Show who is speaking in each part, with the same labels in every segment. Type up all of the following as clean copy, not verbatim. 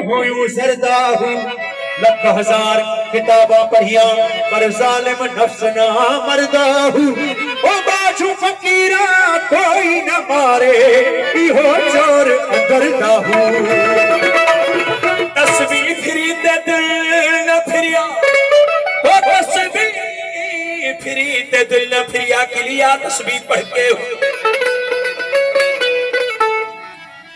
Speaker 1: होयूं ज़रदा हूं लख हजार किताबा पढ़िया पर जालिम नफ्स ना मरदा हूं ओ बाजू फकीरा कोई न मारे इहो चोर अंदरदा हूं तस्वीर फिरी ते दिल न फिरिया ओ तस्वीर फिरी ते दिल न फिरिया किलिया तस्वीर पढ़ के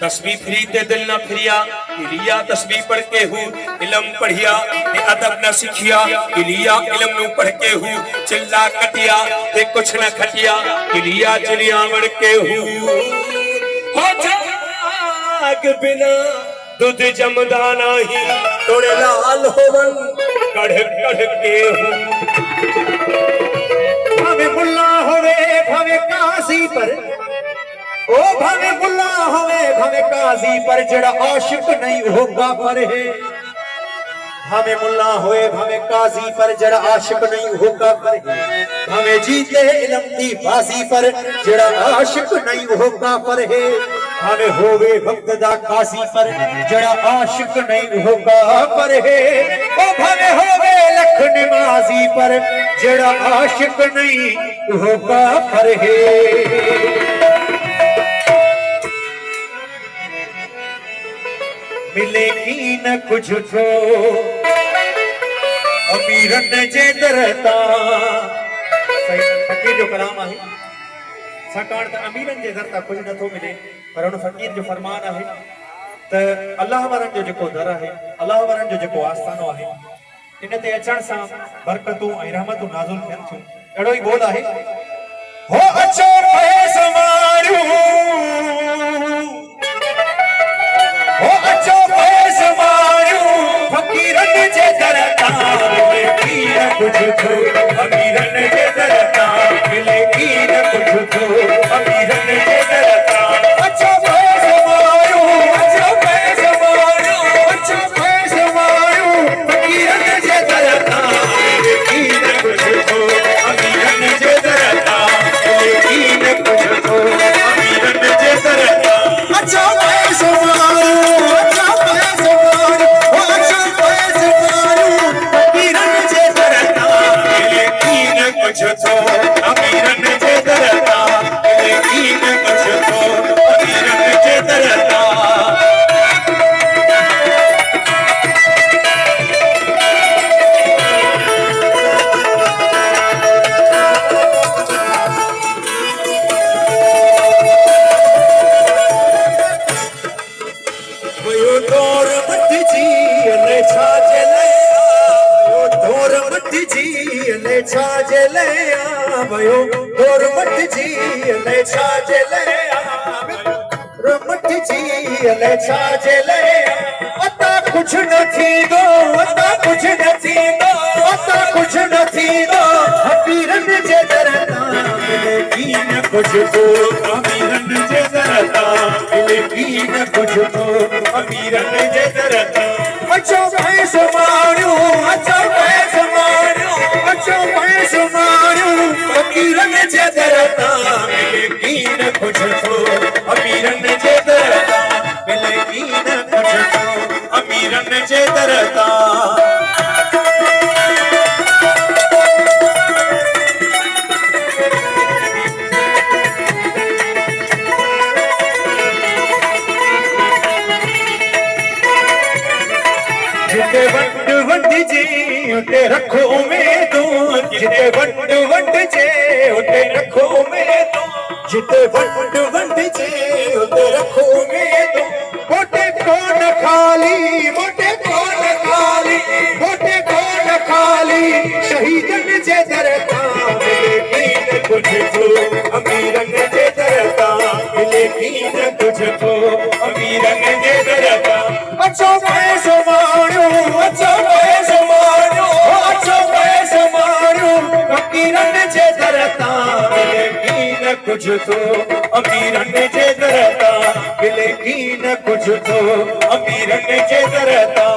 Speaker 1: तस्बीह फिरी ते दिल न फिरिया इलिया तस्बीह पढ़ के हूँ इल्म पढ़िया ते अदब न सीखिया इलिया इल्म नु पढ़ के हूँ चिल्ला कटिया ते कुछ न खटिया इलिया चिलिया मड़ के हूँ हो जाग बिना दूध जमदा नहीं तोड़े लाल होवन कढ़ कढ़ के हूँ भावे मुल्ला होवे भावे काजी पर ओ भावे मुल्ला होवे भावे काजी पर जड़ा आशिक नहीं होगा पर है भावे मुल्ला होए भावे काजी पर जड़ा आशिक नहीं होगा पर है भावे जीते इल्म दी बाजी पर जड़ा आशिक नहीं होगा पर है भावे होवे वक्त दा काजी पर जड़ा आशिक नहीं होगा पर है ओ भावे होवे लख नमाजी पर जड़ा आशिक नहीं होगा पर है मिलेगी न कुछ तो अमीरन जे दरता फकीर जो कलाम है सकाण त अमीरन जे दरता कुछ न थो मिले पर उन फकीर जो फरमान है त अल्लाह वारन जो जेको दर है अल्लाह वारन जो जेको आस्थानो है इन ते अचण सा बरकतूं ऐं रहमतूं नाज़िल थियन थियूं एड़ो ही बोल है हो अचो पैस मारियो हो अचो पैस मारियो फकीरन जे दरता मिलेगी न कुछ तो अमीरन जे दरता मिलेगी न कुछ तो अमीरन जे दरता अचो पैस मारियो अचो पैस मारियो अचो पैस मारियो फकीरन जे दरता मिलेगी न कुछ तो अमीरन जे दरता मिलेगी न कुछ तो अमीरन जे दरता अचो पैस कुछ तो अमीरन जे दरता मिलेगी न कुछ तो अमीरन जे दरता वयो दौर मत जी ने छा चले वो दौर मत जी ने छा चले वयो दौर मत जी ने छा चले रमत जी ने छा चले अता कुछ न थी दो अता कुछ न थी दो अता कुछ न थी दो अमीरन जे दरता मिलेगी न कुछ तो अमीरन जे दरता मिलेगी न कुछ तो अमीरन जे दरता अचो पैस मारियो अचो पैस मारियो अचो पैस मारियो अमीरन जे दरता मिलेगी न कुछ तो अमीरन जे दरता मिलेगी न कुछ तो अमीरन जे दरता जिते वंड वंड जे उते रखो उम्मीदूं जिते वंड वंड जे उते रखो उम्मीदूं जिते वंड वंड जे उते रखो उम्मीदूं मोटे कोन खाली मोटे कोन खाली मोटे कोन खाली शहीदन जे दरता मिलेगी न कुछ तो अमीरन जे दरता मिलेगी न कुछ तो अमीरन जे दरता अचो पैस मारियो अचो पैस मारियो अचो पैस मारियो फकीरन जे दरता मिलेगी न कुछ तो अमीरन जे दरता मिलेगी न कुछ तो अमीरन जे दरता